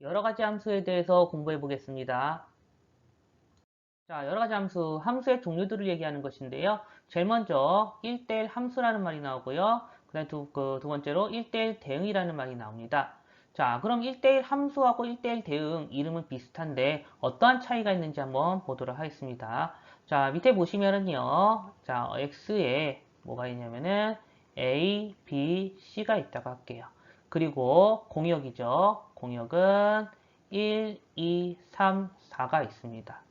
여러 가지 함수에 대해서 공부해 보겠습니다. 자, 여러 가지 함수의 종류들을 얘기하는 것인데요. 제일 먼저 1대1 함수라는 말이 나오고요. 그다음 두 번째로 1대1 대응이라는 말이 나옵니다. 자, 그럼 1대1 함수하고 1대1 대응 이름은 비슷한데 어떠한 차이가 있는지 한번 보도록 하겠습니다. 자, 밑에 보시면은요. 자, x에 뭐가 있냐면은 a, b, c가 있다고 할게요. 그리고 공역이죠. 공역은 1, 2, 3, 4가 있습니다.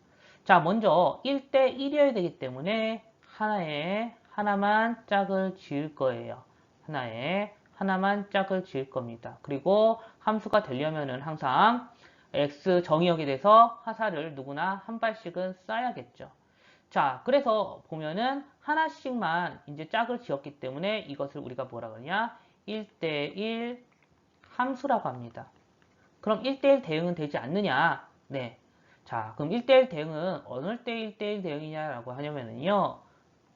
자, 먼저 1대1이어야 되기 때문에 하나만 짝을 지을 거예요. 하나만 짝을 지을 겁니다. 그리고 함수가 되려면은 항상 x 정의역에 대해서 화살을 누구나 한 발씩은 쏴야겠죠. 자, 그래서 보면은 하나씩만 이제 짝을 지었기 때문에 이것을 우리가 뭐라 그러냐? 1대1 함수라고 합니다. 그럼 1대1 대응은 되지 않느냐? 네. 자, 그럼 1대1 대응은 어느 때 1대1 대응이냐라고 하냐면요.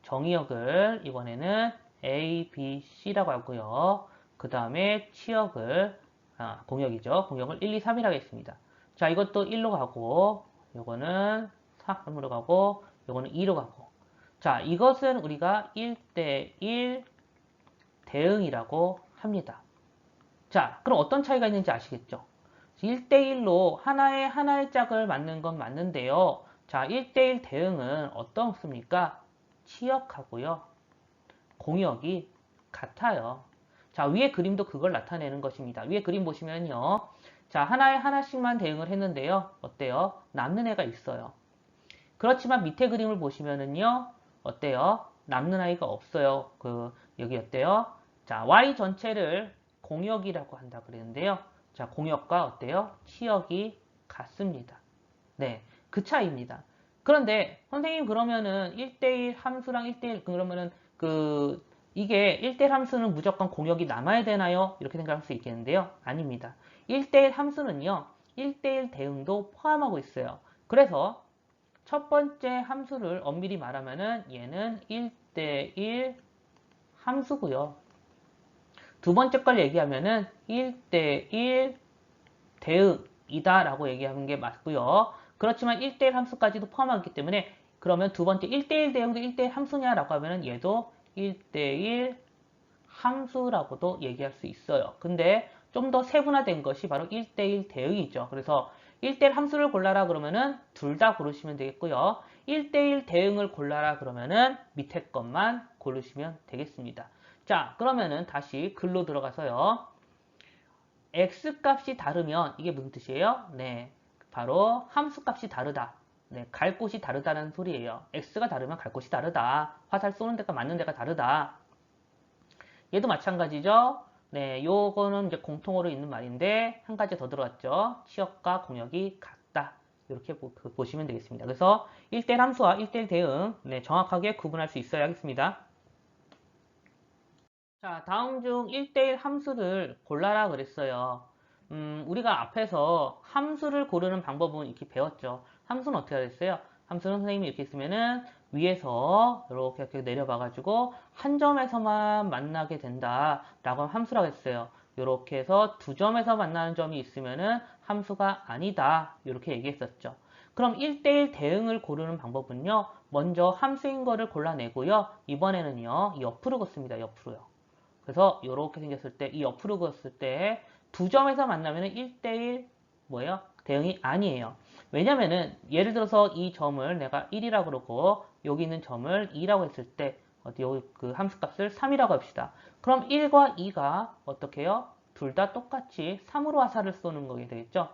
정의역을 이번에는 A, B, C라고 하고요. 그 다음에 치역을, 공역이죠. 공역을 1, 2, 3이라고 했습니다. 자, 이것도 1로 가고, 요거는 3으로 가고, 요거는 2로 가고. 자, 이것은 우리가 1대1 대응이라고 합니다. 자, 그럼 어떤 차이가 있는지 아시겠죠? 1대1로 하나의 짝을 맞는 건 맞는데요. 자, 1대1 대응은 어떻습니까? 치역하고요. 공역이 같아요. 자, 위에 그림도 그걸 나타내는 것입니다. 위에 그림 보시면요. 자, 하나씩만 대응을 했는데요. 어때요? 남는 애가 있어요. 그렇지만 밑에 그림을 보시면은요. 어때요? 남는 아이가 없어요. 여기 어때요? 자, Y 전체를 공역이라고 한다 그랬는데요. 자, 공역과 어때요? 치역이 같습니다. 네, 그 차이입니다. 그런데 선생님 그러면은 1대1 함수랑 1대1 그러면은 이게 1대1 함수는 무조건 공역이 남아야 되나요? 이렇게 생각할 수 있겠는데요. 아닙니다. 1대1 함수는요. 1대1 대응도 포함하고 있어요. 그래서 첫 번째 함수를 엄밀히 말하면은 얘는 1대1 함수고요. 두 번째 걸 얘기하면은 1대1 대응이다 라고 얘기하는 게 맞고요. 그렇지만 1대1 함수까지도 포함하기 때문에 그러면 두 번째 1대1 대응도 1대1 함수냐라고 하면은 얘도 1대1 함수라고도 얘기할 수 있어요. 근데 좀 더 세분화된 것이 바로 1대1 대응이죠. 그래서 1대1 함수를 골라라 그러면은 둘 다 고르시면 되겠고요. 1대1 대응을 골라라 그러면은 밑에 것만 고르시면 되겠습니다. 자, 그러면은 다시 글로 들어가서요. x 값이 다르면 이게 무슨 뜻이에요? 네, 바로 함수 값이 다르다. 네, 갈 곳이 다르다는 소리예요. x가 다르면 갈 곳이 다르다. 화살 쏘는 데가 맞는 데가 다르다. 얘도 마찬가지죠. 네, 요거는 이제 공통어로 있는 말인데 한 가지 더 들어왔죠. 치역과 공역이 같다. 이렇게 보시면 되겠습니다. 그래서 1대1 함수와 1대1 대응 네, 정확하게 구분할 수 있어야 하겠습니다. 자, 다음 중 1대1 함수를 골라라 그랬어요. 우리가 앞에서 함수를 고르는 방법은 이렇게 배웠죠. 함수는 어떻게 하랬어요? 함수는 선생님이 이렇게 쓰면은 위에서 이렇게 내려봐가지고 한 점에서만 만나게 된다라고 함수라고 했어요. 이렇게 해서 두 점에서 만나는 점이 있으면은 함수가 아니다. 이렇게 얘기했었죠. 그럼 1대1 대응을 고르는 방법은요. 먼저 함수인 거를 골라내고요. 이번에는요. 옆으로 긋습니다. 옆으로요. 그래서 이렇게 생겼을 때, 이 옆으로 그었을 때 두 점에서 만나면 1대1 뭐예요? 대응이 아니에요. 왜냐면은 예를 들어서 이 점을 내가 1이라고 그러고 여기 있는 점을 2라고 했을 때 여기 그 함수값을 3이라고 합시다. 그럼 1과 2가 어떻게 해요? 둘 다 똑같이 3으로 화살을 쏘는 거게 되겠죠.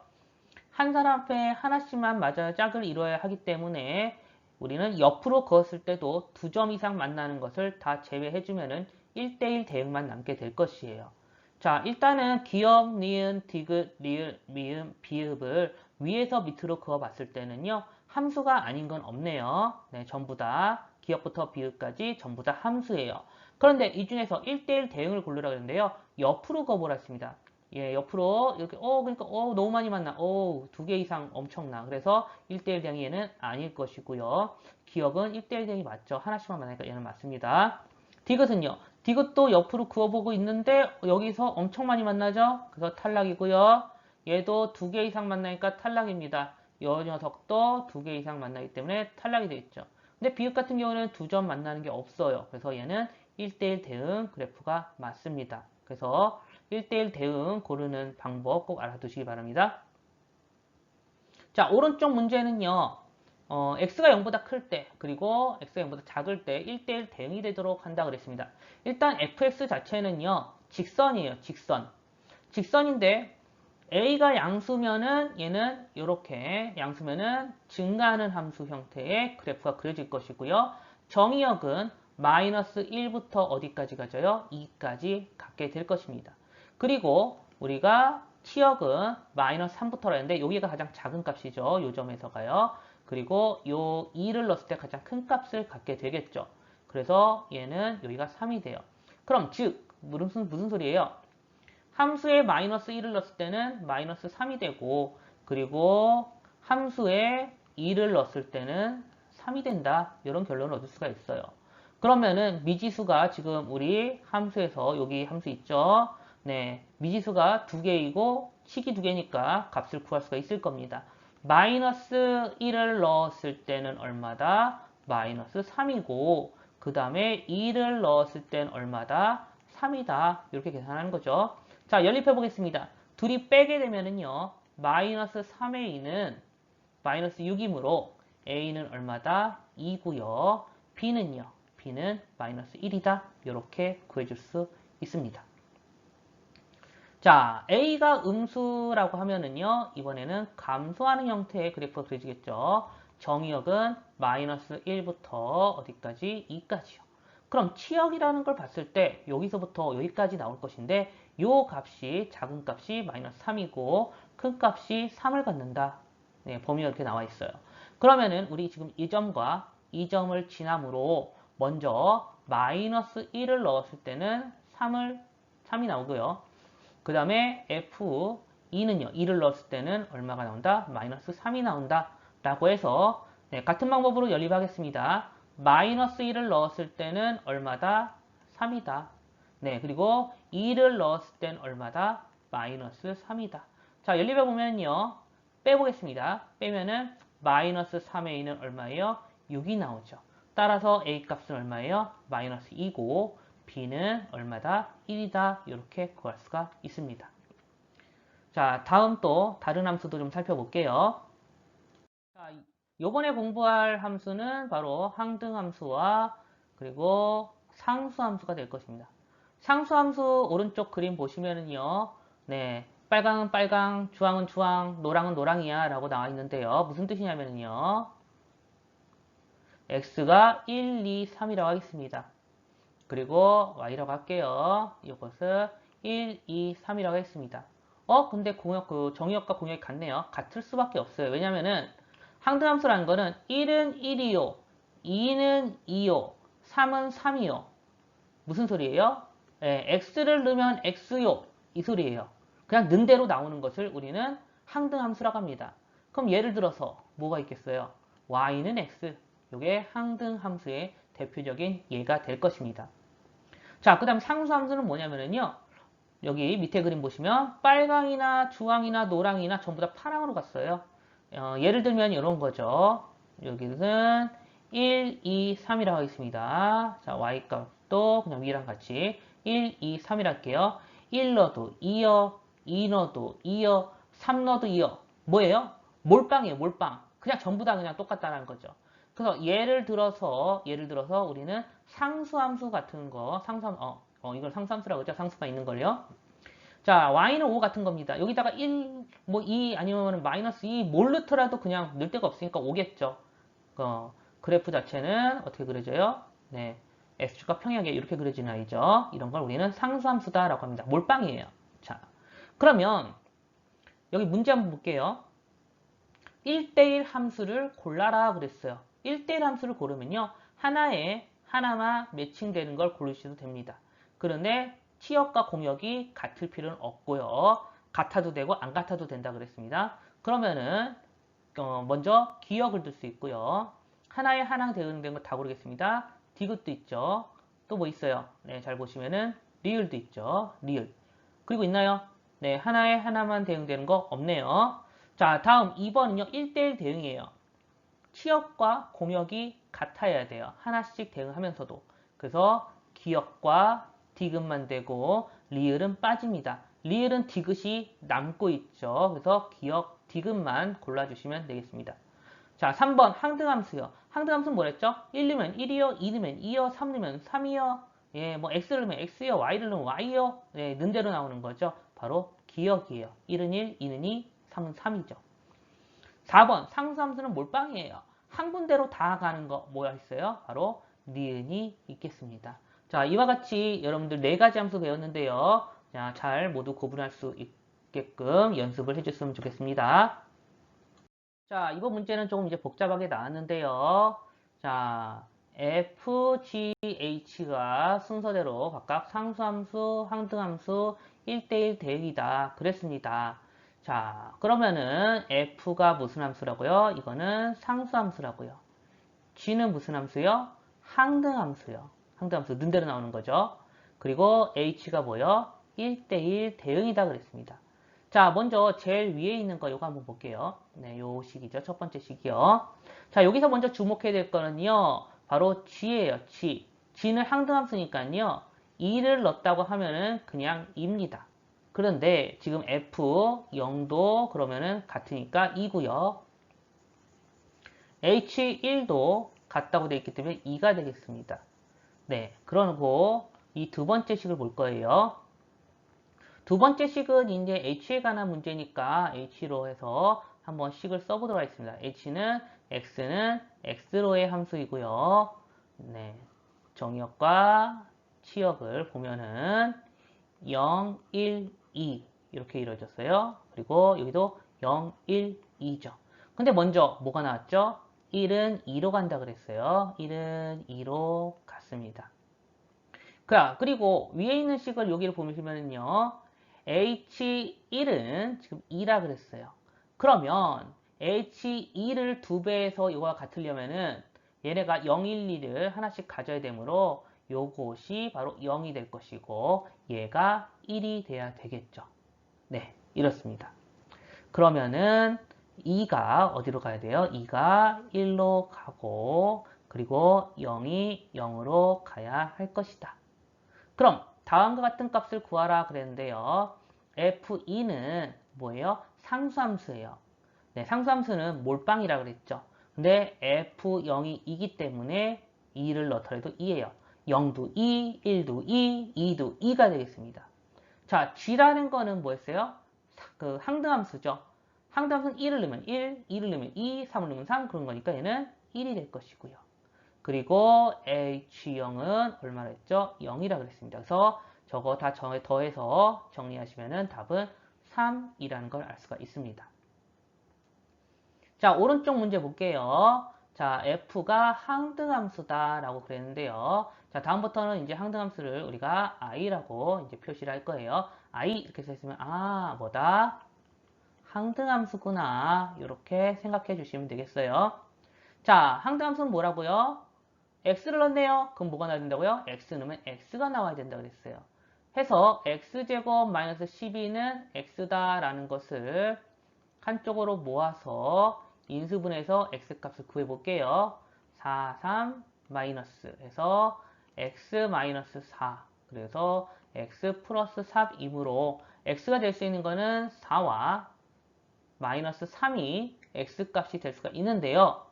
한 사람 앞에 하나씩만 맞아야 짝을 이루어야 하기 때문에 우리는 옆으로 그었을 때도 두 점 이상 만나는 것을 다 제외해주면은 1대1 대응만 남게 될 것이에요. 자, 일단은 기역, 니은, 디귿, 리을, 미음, 비읍을 위에서 밑으로 그어봤을 때는요. 함수가 아닌 건 없네요. 네, 전부 다 기역부터 비읍까지 전부 다 함수예요. 그런데 이 중에서 1대1 대응을 고르라고 했는데요. 옆으로 그어보라 했습니다. 예, 옆으로 이렇게 그러니까 너무 많이 만나. 두 개 이상 엄청나. 그래서 1대1 대응이 얘는 아닐 것이고요. 기억은 1대1 대응이 맞죠. 하나씩만 만나니까 얘는 맞습니다. 디귿은요. 디귿도 옆으로 그어보고 있는데 여기서 엄청 많이 만나죠. 그래서 탈락이고요. 얘도 2개 이상 만나니까 탈락입니다. 이 녀석도 2개 이상 만나기 때문에 탈락이 되겠죠. 근데 비읍 같은 경우는 2점 만나는 게 없어요. 그래서 얘는 1대1 대응 그래프가 맞습니다. 그래서 1대1 대응 고르는 방법 꼭 알아두시기 바랍니다. 자, 오른쪽 문제는요. x가 0보다 클 때, 그리고 x가 0보다 작을 때 1대1 대응이 되도록 한다 그랬습니다. 일단 fx 자체는요. 직선이에요. 직선. 직선인데 a가 양수면은 얘는 이렇게 양수면은 증가하는 함수 형태의 그래프가 그려질 것이고요. 정의역은 마이너스 1부터 어디까지 가져요? 2까지 갖게 될 것입니다. 그리고 우리가 치역은 마이너스 3부터라 했는데 여기가 가장 작은 값이죠. 요 점에서가요. 그리고 요 2를 넣었을 때 가장 큰 값을 갖게 되겠죠. 그래서 얘는 여기가 3이 돼요. 그럼 즉 무슨 소리예요? 함수에 마이너스 1을 넣었을 때는 마이너스 3이 되고 그리고 함수에 2를 넣었을 때는 3이 된다. 이런 결론을 얻을 수가 있어요. 그러면은 미지수가 지금 우리 함수에서 여기 함수 있죠? 네, 미지수가 2개이고 식이 2개니까 값을 구할 수가 있을 겁니다. 마이너스 1을 넣었을 때는 얼마다? 마이너스 3이고 그 다음에 2를 넣었을 때는 얼마다? 3이다. 이렇게 계산하는 거죠. 자, 연립해 보겠습니다. 둘이 빼게 되면은요. 마이너스 3의 2는 마이너스 6이므로 a는 얼마다? 2고요. b는요. b는 마이너스 1이다. 이렇게 구해줄 수 있습니다. 자, a가 음수라고 하면은요. 이번에는 감소하는 형태의 그래프가 그려지겠죠. 정의역은 마이너스 1부터 어디까지? 2까지요. 그럼 치역이라는 걸 봤을 때 여기서부터 여기까지 나올 것인데 요 값이 작은 값이 마이너스 3이고 큰 값이 3을 갖는다. 네, 범위가 이렇게 나와 있어요. 그러면은 우리 지금 이 점과 이 점을 지남으로 먼저 마이너스 1을 넣었을 때는 3이 나오고요. 그 다음에 F2는요. 2를 넣었을 때는 얼마가 나온다? 마이너스 3이 나온다. 라고 해서 네, 같은 방법으로 연립하겠습니다. 마이너스 1을 넣었을 때는 얼마다? 3이다. 네, 그리고 2를 넣었을 때는 얼마다? 마이너스 3이다. 자, 연립해보면요. 빼보겠습니다. 빼면은 마이너스 3의 2는 얼마예요? 6이 나오죠. 따라서 A 값은 얼마예요? 마이너스 2고 b는 얼마다? 1이다. 이렇게 구할 수가 있습니다. 자, 다음 또 다른 함수도 좀 살펴볼게요. 자, 요번에 공부할 함수는 바로 항등함수와 그리고 상수함수가 될 것입니다. 상수함수 오른쪽 그림 보시면은요. 네, 빨강은 빨강, 주황은 주황, 노랑은 노랑이야 라고 나와 있는데요. 무슨 뜻이냐면요. x가 1, 2, 3이라고 하겠습니다. 그리고 y라고 할게요. 이것을 1, 2, 3이라고 했습니다. 근데 정의역과 공역이 같네요. 같을 수밖에 없어요. 왜냐면은 항등함수라는 거는 1은 1이요. 2는 2요. 3은 3이요. 무슨 소리예요? 네, x를 넣으면 x요. 이 소리예요. 그냥 는 대로 나오는 것을 우리는 항등함수라고 합니다. 그럼 예를 들어서 뭐가 있겠어요? y는 x. 이게 항등함수의 대표적인 예가 될 것입니다. 자, 그 다음 상수함수는 뭐냐면요. 여기 밑에 그림 보시면 빨강이나 주황이나 노랑이나 전부 다 파랑으로 갔어요. 예를 들면 이런 거죠. 여기는 1, 2, 3이라고 하겠습니다. 자, y값도 그냥 위랑 같이 1, 2, 3이라 할게요. 1 넣어도 2여, 2 넣어도 2여, 3 넣어도 2여. 뭐예요? 몰빵이에요, 몰빵. 그냥 전부 다 그냥 똑같다는 거죠. 그래서 예를 들어서 우리는 상수함수 같은 거, 이걸 상수함수라고 하죠. 상수가 있는 걸요. 자, y는 5 같은 겁니다. 여기다가 1, 2 아니면 마이너스 2 뭘 넣더라도 그냥 넣을 데가 없으니까 5겠죠. 그래프 자체는 어떻게 그려져요? 네, x축과 평행하게 이렇게 그려지는 아이죠. 이런 걸 우리는 상수함수다라고 합니다. 몰빵이에요. 자, 그러면 여기 문제 한번 볼게요. 1대1 함수를 골라라 그랬어요. 1대1 함수를 고르면요. 하나만 매칭되는 걸 고르셔도 됩니다. 그런데 치역과 공역이 같을 필요는 없고요. 같아도 되고 안 같아도 된다 그랬습니다. 그러면은 먼저 기역을 둘 수 있고요. 하나에 대응된 거 다 고르겠습니다. 디귿도 있죠. 또 뭐 있어요? 네, 잘 보시면은 리을도 있죠. 리을. 그리고 있나요? 네, 하나에 하나만 대응되는 거 없네요. 자, 다음 2번은요. 1대1 대응이에요. 치역과 공역이 같아야 돼요. 하나씩 대응하면서도. 그래서 기역과 디귿만 되고 리을은 빠집니다. 리을은 디귿이 남고 있죠. 그래서 기역, 디귿만 골라주시면 되겠습니다. 자, 3번 항등함수요. 항등함수는 뭐랬죠? 1 넣으면 1이요, 2 넣으면 2요, 3 넣으면 3이요. 예, 뭐 x를 넣으면 x요, y를 넣으면 y요. 예, 는 대로 나오는 거죠. 바로 기역이에요. 1은 1, 2는 2, 3은 3이죠. 4번 상수함수는 몰빵이에요. 한 군데로 다 가는 거 뭐가 있어요? 바로 니은이 있겠습니다. 자, 이와 같이 여러분들 네 가지 함수 배웠는데요. 자, 잘 모두 구분할 수 있게끔 연습을 해줬으면 좋겠습니다. 자, 이번 문제는 조금 이제 복잡하게 나왔는데요. 자, f, g, h가 순서대로 각각 상수함수, 항등함수, 1대1 대응이다. 그랬습니다. 자, 그러면은 f가 무슨 함수라고요? 이거는 상수함수라고요. g는 무슨 함수요? 항등함수요. 항등함수, 는대로 나오는 거죠. 그리고 h가 뭐요? 1대1 대응이다 그랬습니다. 자, 먼저 제일 위에 있는 거 이거 한번 볼게요. 네, 요 식이죠. 첫 번째 식이요. 자, 여기서 먼저 주목해야 될 거는요. 바로 g예요. g. g는 항등함수니까요. 2를 넣었다고 하면은 그냥 2입니다. 그런데 지금 f 0도 그러면은 같으니까 2고요. h1도 같다고 되어 있기 때문에 2가 되겠습니다. 네, 그러고 이 두 번째 식을 볼 거예요. 두 번째 식은 이제 h에 관한 문제니까 h로 해서 한번 식을 써보도록 하겠습니다. h는 x는 x로의 함수이고요. 네, 정역과 치역을 보면은 0, 1, 2 이렇게 이루어졌어요. 그리고 여기도 0, 1, 2죠. 근데 먼저 뭐가 나왔죠? 1은 2로 간다 그랬어요. 1은 2로 갔습니다. 그리고 위에 있는 식을 여기를 보시면요. H1은 지금 2라 그랬어요. 그러면 H2를 2배에서 이거와 같으려면은 얘네가 0, 1, 2를 하나씩 가져야 되므로 요것이 바로 0이 될 것이고 얘가 1이 돼야 되겠죠. 네, 이렇습니다. 그러면은 2가 어디로 가야 돼요? 2가 1로 가고 그리고 0이 0으로 가야 할 것이다. 그럼 다음과 같은 값을 구하라 그랬는데요. f2는 뭐예요? 상수함수예요. 네, 상수함수는 몰빵이라 그랬죠. 근데 f0이 2기 때문에 2를 넣더라도 2예요. 0도 2, 1도 2, 2도 2가 되겠습니다. 자, g라는 거는 뭐였어요? 그 항등함수죠. 항등함수는 1을 넣으면 1, 2를 넣으면 2, 3을 넣으면 3 그런 거니까 얘는 1이 될 것이고요. 그리고 H0은 얼마나 했죠? 0이라 그랬습니다. 그래서 저거 다 더해서 정리하시면 답은 3이라는 걸 알 수가 있습니다. 자, 오른쪽 문제 볼게요. 자, F가 항등함수다 라고 그랬는데요. 자, 다음부터는 이제 항등함수를 우리가 I라고 이제 표시를 할 거예요. I 이렇게 써있으면, 아, 뭐다? 항등함수구나. 이렇게 생각해 주시면 되겠어요. 자, 항등함수는 뭐라고요? x를 넣네요. 그럼 뭐가 나야 된다고요? x 넣으면 x가 나와야 된다고 그랬어요. 해서 x제곱 마이너스 12는 x다라는 것을 한쪽으로 모아서 인수분해서 x값을 구해볼게요. 4, 3 마이너스 해서 x 마이너스 4 그래서 x 플러스 3이므로 x가 될 수 있는 거는 4와 마이너스 3이 x값이 될 수가 있는데요.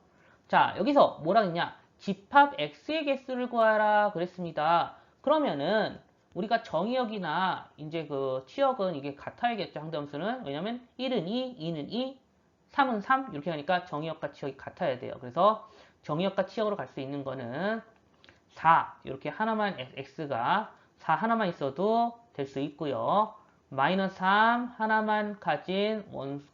자, 여기서 뭐라 했냐? 집합 x의 개수를 구하라 그랬습니다. 그러면은 우리가 정의역이나 이제 그 치역은 이게 같아야겠죠. 항등함수는. 왜냐면 1은 2, 2는 2, 3은 3 이렇게 하니까 정의역과 치역이 같아야 돼요. 그래서 정의역과 치역으로 갈 수 있는 거는 4 이렇게 하나만 x가 4 하나만 있어도 될 수 있고요. 마이너스 3 하나만 가진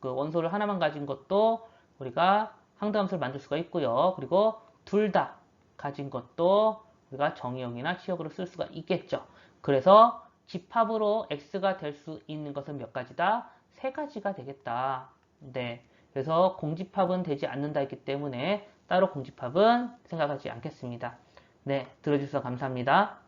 원소를 하나만 가진 것도 우리가 항등함수를 만들 수가 있고요. 그리고 둘 다 가진 것도 우리가 정의역이나 치역으로 쓸 수가 있겠죠. 그래서 집합으로 x가 될 수 있는 것은 몇 가지다? 세 가지가 되겠다. 네. 그래서 공집합은 되지 않는다 했기 때문에 따로 공집합은 생각하지 않겠습니다. 네. 들어주셔서 감사합니다.